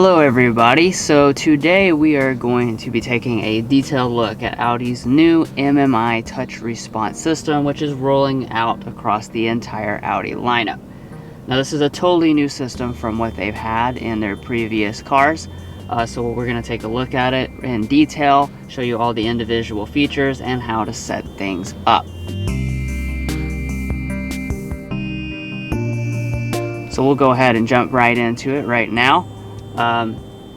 Hello everybody, so today we are going to be taking a detailed look at Audi's new MMI touch response system, which is rolling out across the entire Audi lineup. Now this is a totally new system from what they've had in their previous cars, so we're going to take a look at it in detail, show you all the individual features and how to set things up. So we'll go ahead and jump right into it right now.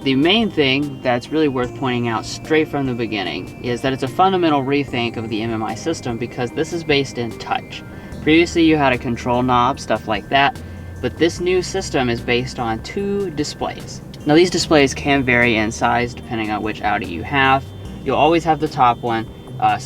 The main thing that's really worth pointing out straight from the beginning is that it's a fundamental rethink of the MMI system because this is based in touch. Previously you had a control knob, stuff like that, but this new system is based on two displays. Now these displays can vary in size depending on which Audi you have. You'll always have the top one.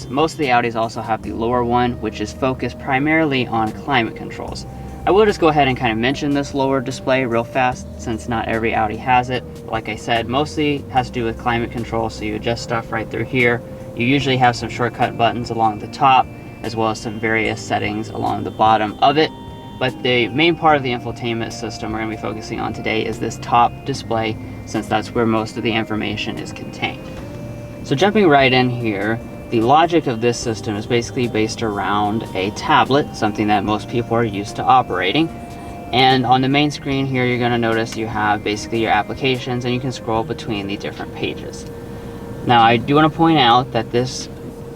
Most of the Audis also have the lower one, which is focused primarily on climate controls. I will just go ahead and kind of mention this lower display real fast since not every Audi has it. Like I said, mostly has to do with climate control, so you adjust stuff right through here. You usually have some shortcut buttons along the top as well as some various settings along the bottom of it. But the main part of the infotainment system we're going to be focusing on today is this top display, since that's where most of the information is contained. So jumping right in here, the logic of this system is basically based around a tablet, something that most people are used to operating. And on the main screen here, you're going to notice you have basically your applications and you can scroll between the different pages. Now, I do want to point out that this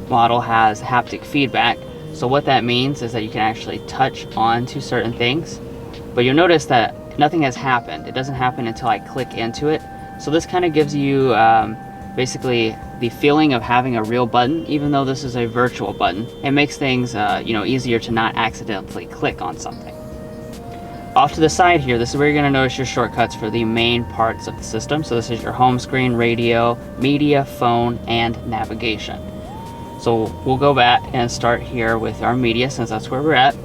model has haptic feedback. So what that means is that you can actually touch onto certain things, but you'll notice that nothing has happened. It doesn't happen until I click into it. So this kind of gives you basically the feeling of having a real button, even though this is a virtual button. It makes things easier to not accidentally click on something. Off to the side here, this is where you're going to notice your shortcuts for the main parts of the system. So this is your home screen, radio, media, phone, and navigation. So we'll go back and start here with our media, since that's where we're at.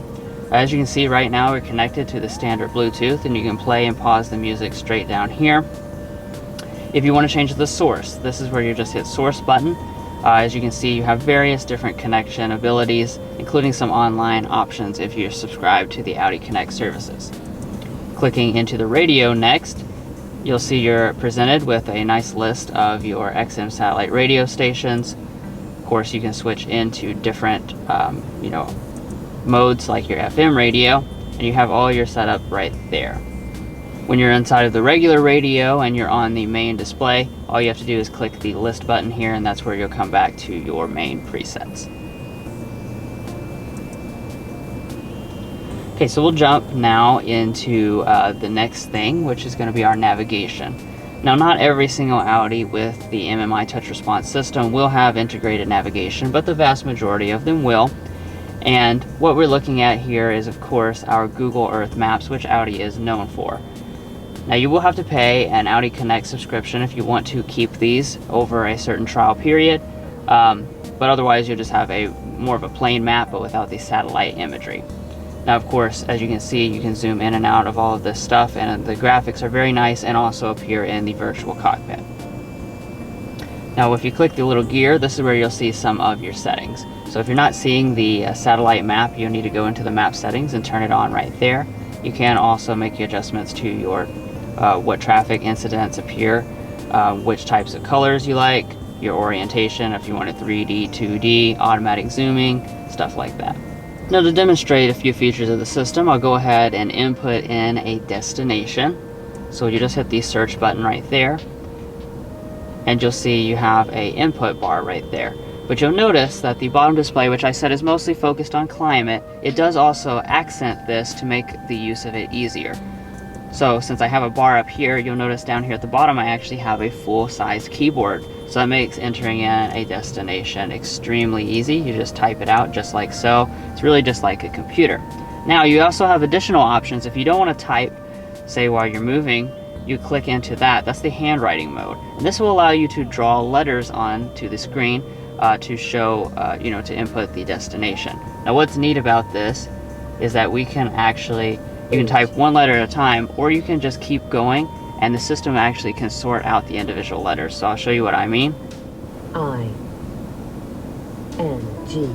As you can see right now, we're connected to the standard Bluetooth, and you can play and pause the music straight down here. If you want to change the source, this is where you just hit source button. As you can see, you have various different connection abilities, including some online options if you're subscribed to the Audi Connect services. Clicking into the radio next, you'll see you're presented with a nice list of your XM satellite radio stations. Of course, you can switch into different modes like your FM radio, and you have all your setup right there. When you're inside of the regular radio and you're on the main display, all you have to do is click the list button here, and that's where you'll come back to your main presets. Okay, so we'll jump now into the next thing, which is going to be our navigation. Now, not every single Audi with the MMI touch response system will have integrated navigation, but the vast majority of them will. And what we're looking at here is, of course, our Google Earth Maps, which Audi is known for. Now, you will have to pay an Audi Connect subscription if you want to keep these over a certain trial period, but otherwise you'll just have more of a plain map but without the satellite imagery. Now, of course, as you can see, you can zoom in and out of all of this stuff, and the graphics are very nice and also appear in the virtual cockpit. Now, if you click the little gear, this is where you'll see some of your settings. So if you're not seeing the satellite map, you'll need to go into the map settings and turn it on right there. You can also make adjustments to your what traffic incidents appear, which types of colors you like, your orientation, if you want a 3D, 2D, automatic zooming, stuff like that. Now, to demonstrate a few features of the system, I'll go ahead and input in a destination. So you just hit the search button right there, and you'll see you have a input bar right there. But you'll notice that the bottom display, which I said is mostly focused on climate, it does also accent this to make the use of it easier. So since I have a bar up here, you'll notice down here at the bottom I actually have a full-size keyboard. So that makes entering in a destination extremely easy. You just type it out just like so. It's really just like a computer. Now, you also have additional options. If you don't want to type, say while you're moving, you click into that. That's the handwriting mode. And this will allow you to draw letters onto the screen to show, to input the destination. Now, what's neat about this is that we can actually, you can type one letter at a time, or you can just keep going, and the system actually can sort out the individual letters. So I'll show you what I mean. I-N-G.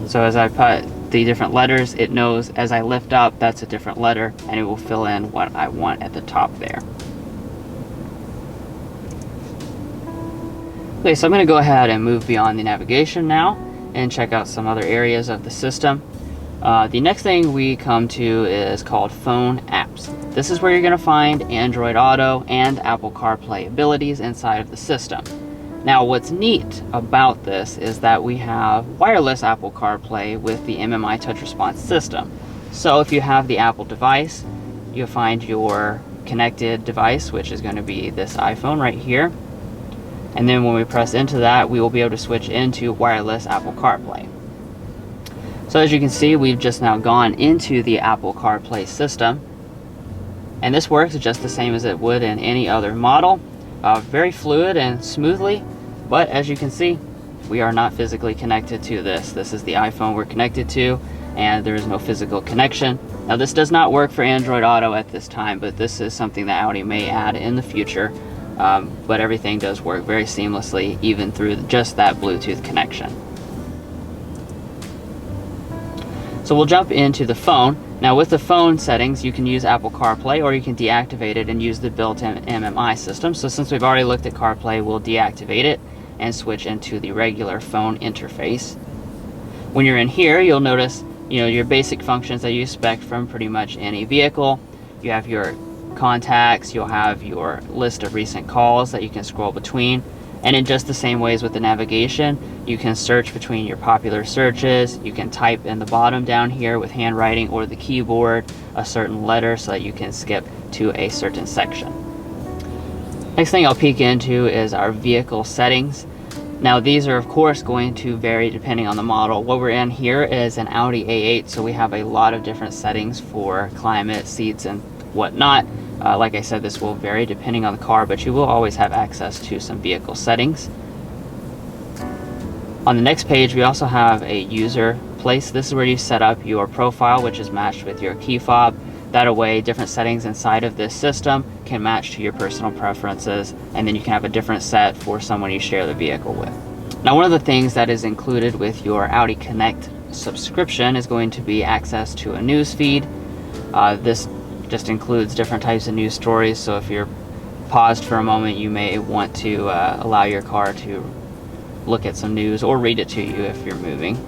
So as I put the different letters, it knows as I lift up, that's a different letter, and it will fill in what I want at the top there. Okay, so I'm going to go ahead and move beyond the navigation now and check out some other areas of the system. The next thing we come to is called Phone Apps. This is where you're going to find Android Auto and Apple CarPlay abilities inside of the system. Now, what's neat about this is that we have wireless Apple CarPlay with the MMI touch response system. So if you have the Apple device, you'll find your connected device, which is going to be this iPhone right here. And then when we press into that, we will be able to switch into wireless Apple CarPlay. So as you can see, we've just now gone into the Apple CarPlay system. And this works just the same as it would in any other model. Very fluid and smoothly. But as you can see, we are not physically connected to this. This is the iPhone we're connected to, and there is no physical connection. Now this does not work for Android Auto at this time, but this is something that Audi may add in the future. But everything does work very seamlessly, even through just that Bluetooth connection. So we'll jump into the phone. Now with the phone settings, you can use Apple CarPlay, or you can deactivate it and use the built-in MMI system. So since we've already looked at CarPlay, we'll deactivate it and switch into the regular phone interface. When you're in here, you'll notice your basic functions that you expect from pretty much any vehicle. You have your contacts, you'll have your list of recent calls that you can scroll between, and in just the same ways with the navigation, you can search between your popular searches. You can type in the bottom down here with handwriting or the keyboard a certain letter so that you can skip to a certain section. Next thing I'll peek into is our vehicle settings. Now these are of course going to vary depending on the model. What we're in here is an Audi A8, so we have a lot of different settings for climate, seats, and whatnot. Like I said, this will vary depending on the car, but you will always have access to some vehicle settings. On the next page, we also have a user place. This is where you set up your profile, which is matched with your key fob. That way, different settings inside of this system can match to your personal preferences, and then you can have a different set for someone you share the vehicle with. Now, one of the things that is included with your Audi Connect subscription is going to be access to a news feed. This just includes different types of news stories, so if you're paused for a moment, you may want to allow your car to look at some news or read it to you if you're moving.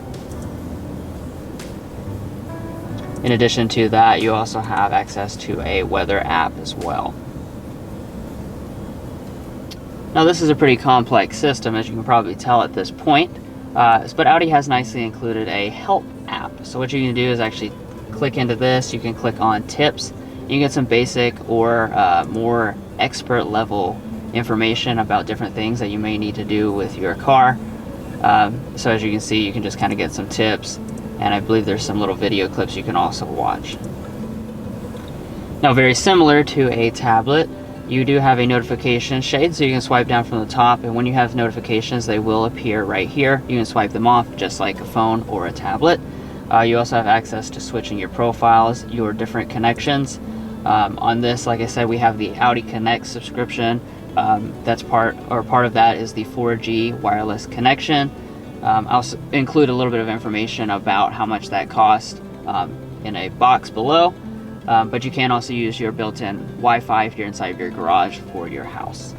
In addition to that, you also have access to a weather app as well. Now this is a pretty complex system, as you can probably tell at this point, but Audi has nicely included a help app. So what you can do is actually click into this. You can click on tips. You can get some basic or more expert level information about different things that you may need to do with your car. So as you can see, you can just kind of get some tips, and I believe there's some little video clips you can also watch. Now, very similar to a tablet, you do have a notification shade, so you can swipe down from the top, and when you have notifications, they will appear right here. You can swipe them off just like a phone or a tablet. You also have access to switching your profiles, your different connections. On this, like I said, we have the Audi Connect subscription. That's part of that is the 4G wireless connection. I'll include a little bit of information about how much that costs in a box below, but you can also use your built-in Wi-Fi if you're inside your garage for your house.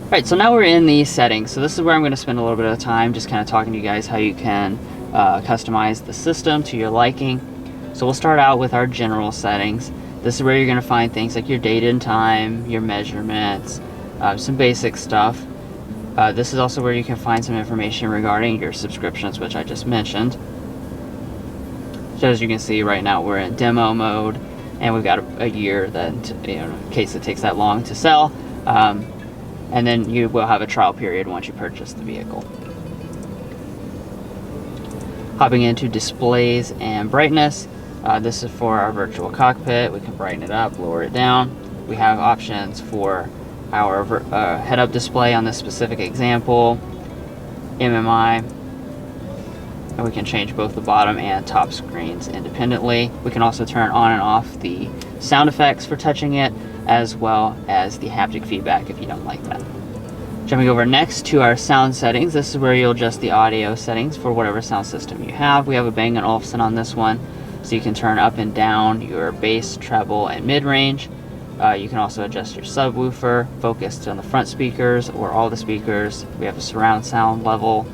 Alright, so now we're in the settings. So this is where I'm going to spend a little bit of time just kind of talking to you guys how you can customize the system to your liking. So we'll start out with our general settings. This is where you're going to find things like your date and time, your measurements, some basic stuff. This is also where you can find some information regarding your subscriptions, which I just mentioned. So as you can see right now, we're in demo mode, and we've got a year that, in case it takes that long to sell. And then you will have a trial period once you purchase the vehicle. Hopping into displays and brightness. This is for our virtual cockpit. We can brighten it up, lower it down. We have options for our head-up display on this specific example, MMI, and we can change both the bottom and top screens independently. We can also turn on and off the sound effects for touching it, as well as the haptic feedback if you don't like that. Jumping over next to our sound settings, this is where you'll adjust the audio settings for whatever sound system you have. We have a Bang & Olufsen on this one, so you can turn up and down your bass, treble, and mid-range. You can also adjust your subwoofer, focused on the front speakers or all the speakers. We have a surround sound level,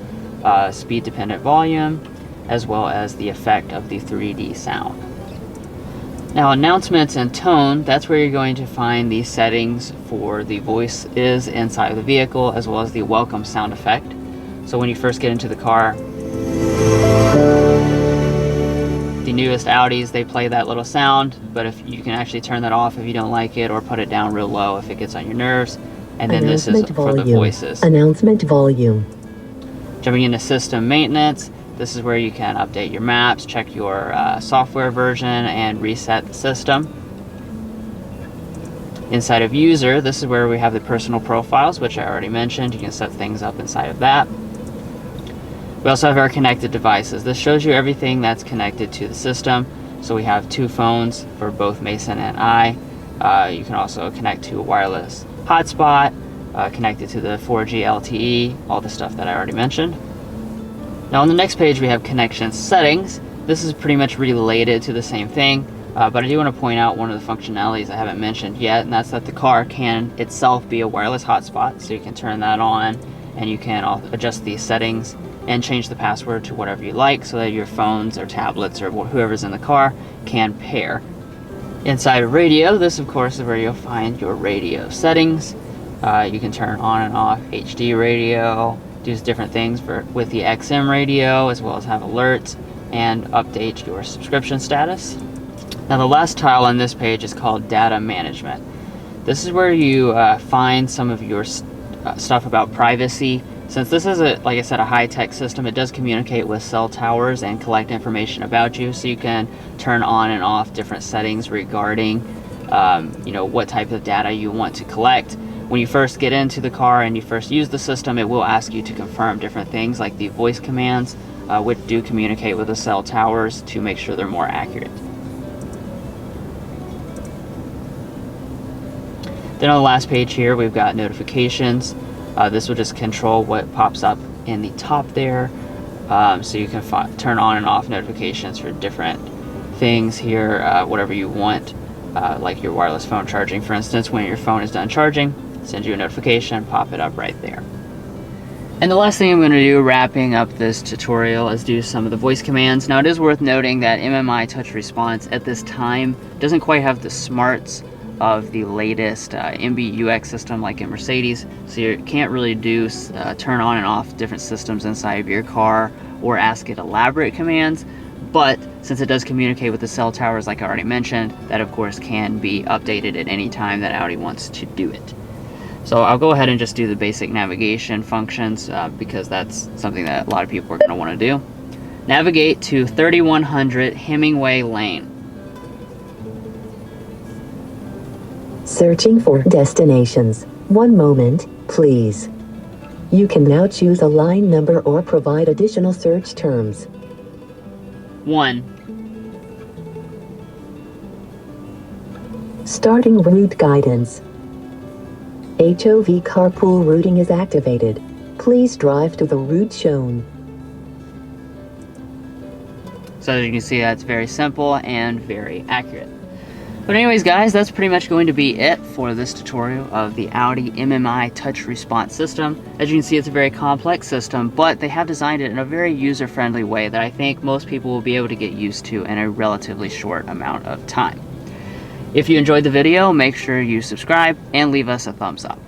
speed dependent volume, as well as the effect of the 3D sound. Now, announcements and tone, that's where you're going to find the settings for the voices inside of the vehicle, as well as the welcome sound effect. So when you first get into the car, the newest Audis, they play that little sound, but if you can actually turn that off if you don't like it, or put it down real low if it gets on your nerves. And then this is for the voices. Announcement volume. Jumping into system maintenance, this is where you can update your maps, check your software version, and reset the system. Inside of user, this is where we have the personal profiles, which I already mentioned. You can set things up inside of that. We also have our connected devices. This shows you everything that's connected to the system. So we have 2 phones for both Mason and I. You can also connect to a wireless hotspot, connected to the 4G LTE, all the stuff that I already mentioned. Now on the next page we have connection settings. This is pretty much related to the same thing, but I do want to point out one of the functionalities I haven't mentioned yet, and that's that the car can itself be a wireless hotspot, so you can turn that on, and you can adjust these settings and change the password to whatever you like, so that your phones or tablets or whoever's in the car can pair. Inside of radio, this of course is where you'll find your radio settings. You can turn on and off HD radio, do different things with the XM radio, as well as have alerts and update your subscription status. Now the last tile on this page is called data management. This is where you find some of your stuff about privacy. Since this is, like I said, a high-tech system, it does communicate with cell towers and collect information about you, so you can turn on and off different settings regarding what type of data you want to collect. When you first get into the car and you first use the system, it will ask you to confirm different things like the voice commands, which do communicate with the cell towers to make sure they're more accurate. Then on the last page here, we've got notifications. This will just control what pops up in the top there, so you can turn on and off notifications for different things here, whatever you want, like your wireless phone charging, for instance. When your phone is done charging, send you a notification, pop it up right there. And the last thing I'm going to do, wrapping up this tutorial, is do some of the voice commands. Now it is worth noting that MMI Touch Response at this time doesn't quite have the smarts of the latest MBUX system like in Mercedes, so you can't really do turn on and off different systems inside of your car or ask it elaborate commands. But since it does communicate with the cell towers like I already mentioned, that of course can be updated at any time that Audi wants to do it. So I'll go ahead and just do the basic navigation functions because that's something that a lot of people are going to want to do. Navigate to 3100 Hemingway Lane. Searching for destinations. One moment, please. You can now choose a line number or provide additional search terms. 1. Starting route guidance. HOV carpool routing is activated. Please drive to the route shown. So as you can see, that's very simple and very accurate. But anyways guys, that's pretty much going to be it for this tutorial of the Audi MMI Touch Response system. As you can see, it's a very complex system, but they have designed it in a very user-friendly way that I think most people will be able to get used to in a relatively short amount of time. If you enjoyed the video, make sure you subscribe and leave us a thumbs up.